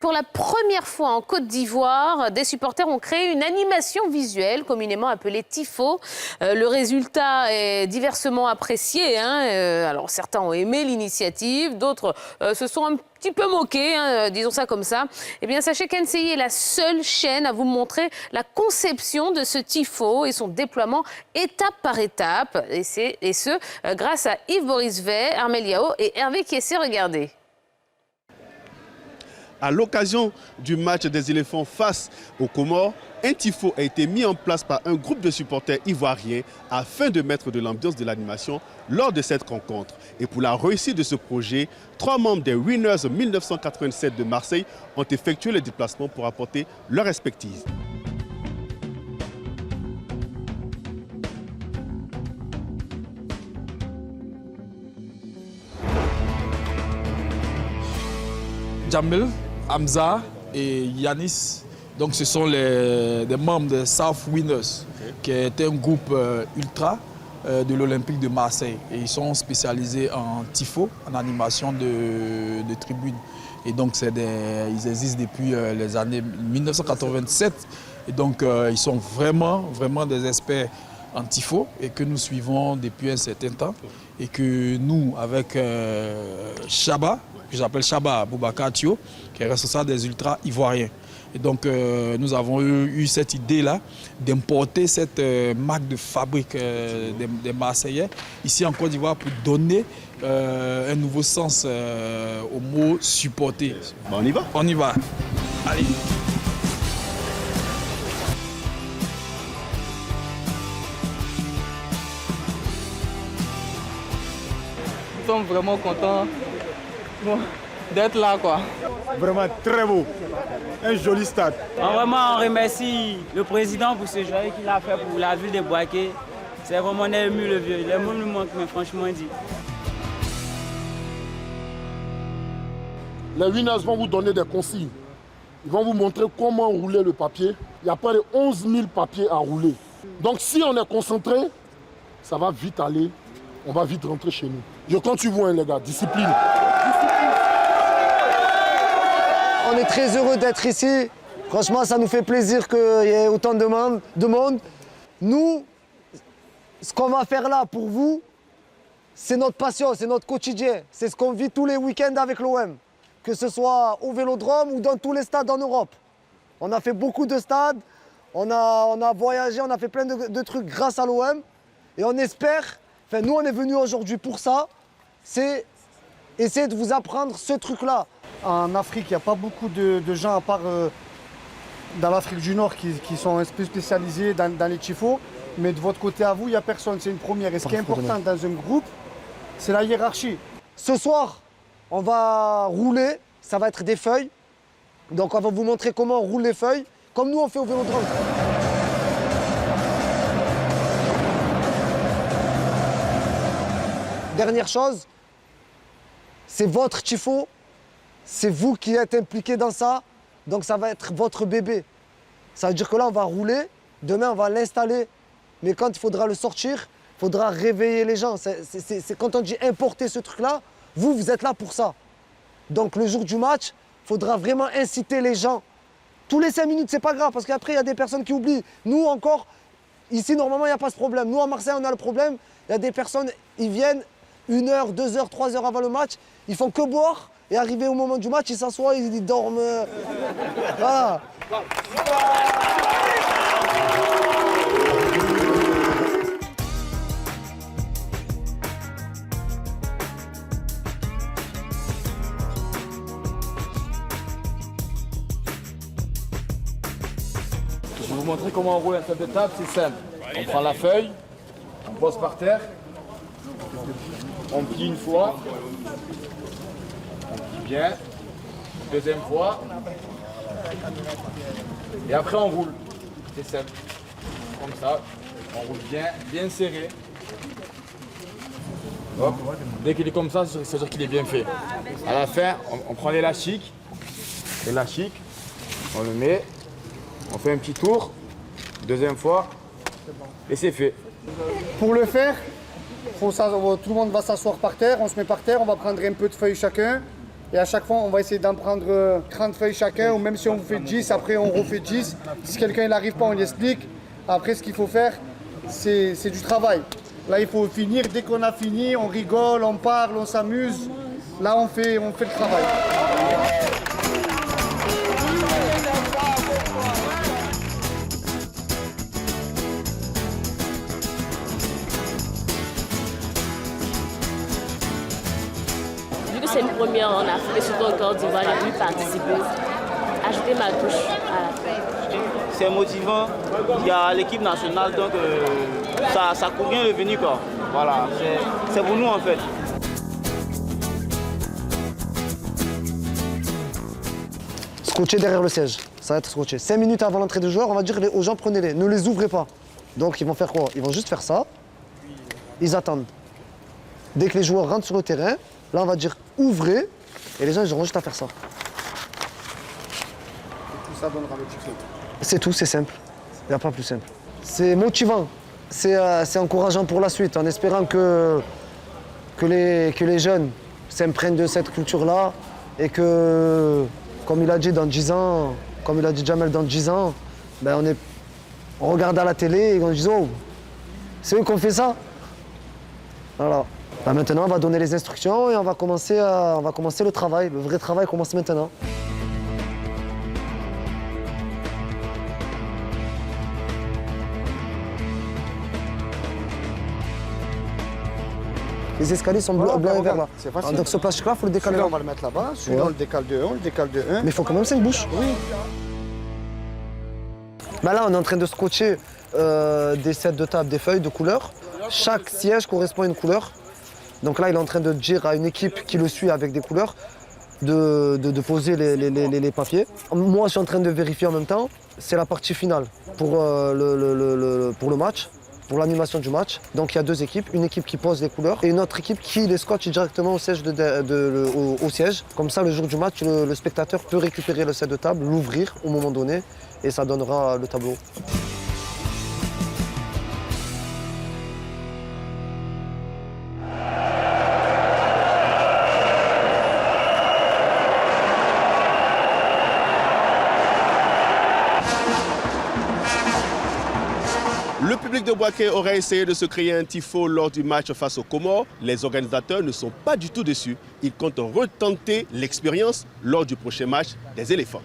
Pour la première fois en Côte d'Ivoire, des supporters ont créé une animation visuelle, communément appelée Tifo. Le résultat est diversement apprécié. Alors certains ont aimé l'initiative, d'autres se sont un petit peu moqués, disons ça comme ça. Eh bien, sachez qu'NCI est la seule chaîne à vous montrer la conception de ce Tifo et son déploiement étape par étape. Et ce, grâce à Yves-Boris Vey, Armel Yao et Hervé Kiessé. Regardez. À l'occasion du match des éléphants face aux Comores, un tifo a été mis en place par un groupe de supporters ivoiriens afin de mettre de l'ambiance de l'animation lors de cette rencontre. Et pour la réussite de ce projet, 3 membres des Winners 1987 de Marseille ont effectué le déplacement pour apporter leur expertise. Jamil, Hamza et Yanis, donc ce sont des membres de South Winners, qui est un groupe ultra de l'Olympique de Marseille. Et ils sont spécialisés en tifo, en animation de tribunes. Et donc ils existent depuis les années 1987. Et donc ils sont vraiment des experts en tifo et que nous suivons depuis un certain temps. Et que nous, avec Chaba, que j'appelle Chaba Boubacar Thio, qui est responsable des ultras ivoiriens. Et donc nous avons eu cette idée-là d'importer cette marque de fabrique des Marseillais ici en Côte d'Ivoire pour donner un nouveau sens au mot supporter. On y va? On y va. Allez. Nous sommes vraiment contents d'être là, quoi. Vraiment très beau, un joli stade. Vraiment, on remercie le président pour ce joyeux qu'il a fait pour la ville de Boaké. C'est vraiment ému le vieux. Les mots nous manquent, mais franchement dit. Les winners vont vous donner des consignes. Ils vont vous montrer comment rouler le papier. Il y a pas de 11 000 papiers à rouler. Donc si on est concentré, ça va vite aller. On va vite rentrer chez nous. Je compte sur vous, les gars. Discipline. On est très heureux d'être ici. Franchement, ça nous fait plaisir qu'il y ait autant de monde. Nous, ce qu'on va faire là pour vous, c'est notre passion, c'est notre quotidien. C'est ce qu'on vit tous les week-ends avec l'OM. Que ce soit au Vélodrome ou dans tous les stades en Europe. On a fait beaucoup de stades, on a voyagé, on a fait plein de trucs grâce à l'OM. Et on espère, nous on est venus aujourd'hui pour ça, c'est essayer de vous apprendre ce truc-là. En Afrique, il n'y a pas beaucoup de gens, à part dans l'Afrique du Nord, qui sont un peu spécialisés dans les tifos. Mais de votre côté à vous, il n'y a personne, c'est une première. Et ce qui est important dans un groupe, c'est la hiérarchie. Ce soir, on va rouler, ça va être des feuilles. Donc on va vous montrer comment on roule les feuilles, comme nous on fait au Vélodrome. Dernière chose, c'est votre tifo, c'est vous qui êtes impliqué dans ça, donc ça va être votre bébé. Ça veut dire que là on va rouler, demain on va l'installer, mais quand il faudra le sortir, il faudra réveiller les gens. C'est quand on dit importer ce truc-là, vous êtes là pour ça. Donc le jour du match, il faudra vraiment inciter les gens. Tous les 5 minutes, c'est pas grave, parce qu'après il y a des personnes qui oublient. Nous encore, ici normalement il n'y a pas ce problème. Nous à Marseille on a le problème, il y a des personnes, ils viennent 1 heure, 2 heures, 3 heures avant le match, ils font que boire et arrivé au moment du match, ils s'assoient, ils dorment. Voilà. Je vais vous montrer comment on roule à cette étape, c'est simple. On prend la feuille, on pose par terre, on plie une fois, on plie bien, deuxième fois, et après on roule. C'est simple. Comme ça, on roule bien serré. Hop. Dès qu'il est comme ça, c'est-à-dire qu'il est bien fait. À la fin, on prend l'élastique, on le met, on fait un petit tour, deuxième fois, et c'est fait. Pour le faire, tout le monde va s'asseoir par terre, on se met par terre, on va prendre un peu de feuilles chacun. Et à chaque fois, on va essayer d'en prendre 30 feuilles chacun, ou même si on vous fait 10, après on refait 10. Si quelqu'un n'arrive pas, on lui explique. Après, ce qu'il faut faire, c'est du travail. Là, il faut finir. Dès qu'on a fini, on rigole, on parle, on s'amuse. Là, on fait le travail. Vu que c'est une première en Afrique et surtout en Côte d'Ivoire, j'ai voulu participer, ajouter ma touche à la fin. C'est motivant. Il y a l'équipe nationale, donc ça coûte rien de venir, quoi. Voilà, c'est pour nous en fait. Scotché derrière le siège, ça va être scotché. 5 minutes avant l'entrée des joueurs, on va dire aux gens prenez-les, ne les ouvrez pas. Donc ils vont faire quoi? Ils vont juste faire ça, ils attendent. Dès que les joueurs rentrent sur le terrain, là on va dire ouvrez, et les gens ils auront juste à faire ça. Tout ça donnera le tifo. C'est tout, c'est simple. Il n'y a pas plus simple. C'est motivant, c'est encourageant pour la suite, en espérant que les jeunes s'imprègnent de cette culture-là et que, comme il a dit dans 10 ans, comme il a dit Jamel dans 10 ans, ben on regarde à la télé et on dit oh, c'est eux qui ont fait ça. Voilà. Ben maintenant, on va donner les instructions et on va commencer le travail. Le vrai travail commence maintenant. Les escaliers sont blancs et verts là. C'est facile. Donc ce plastique-là, il faut le décaler. Celui-là, là. on va le mettre là-bas. Celui-là, Ouais. on le décale de 1, on le décale de 1. Mais il faut quand même 5 bouches. Oui. Ben là, on est en train de scotcher des sets de table, des feuilles de couleurs. Chaque siège correspond à une couleur. Donc là, il est en train de dire à une équipe qui le suit avec des couleurs de poser les papiers. Moi, je suis en train de vérifier en même temps. C'est la partie finale pour le match, pour l'animation du match. Donc il y a 2 équipes, une équipe qui pose les couleurs et une autre équipe qui les scotche directement au siège. Au siège. Comme ça, le jour du match, le spectateur peut récupérer le set de table, l'ouvrir au moment donné et ça donnera le tableau. Le public de Bouaké aurait essayé de se créer un tifo lors du match face aux Comores. Les organisateurs ne sont pas du tout déçus. Ils comptent retenter l'expérience lors du prochain match des éléphants.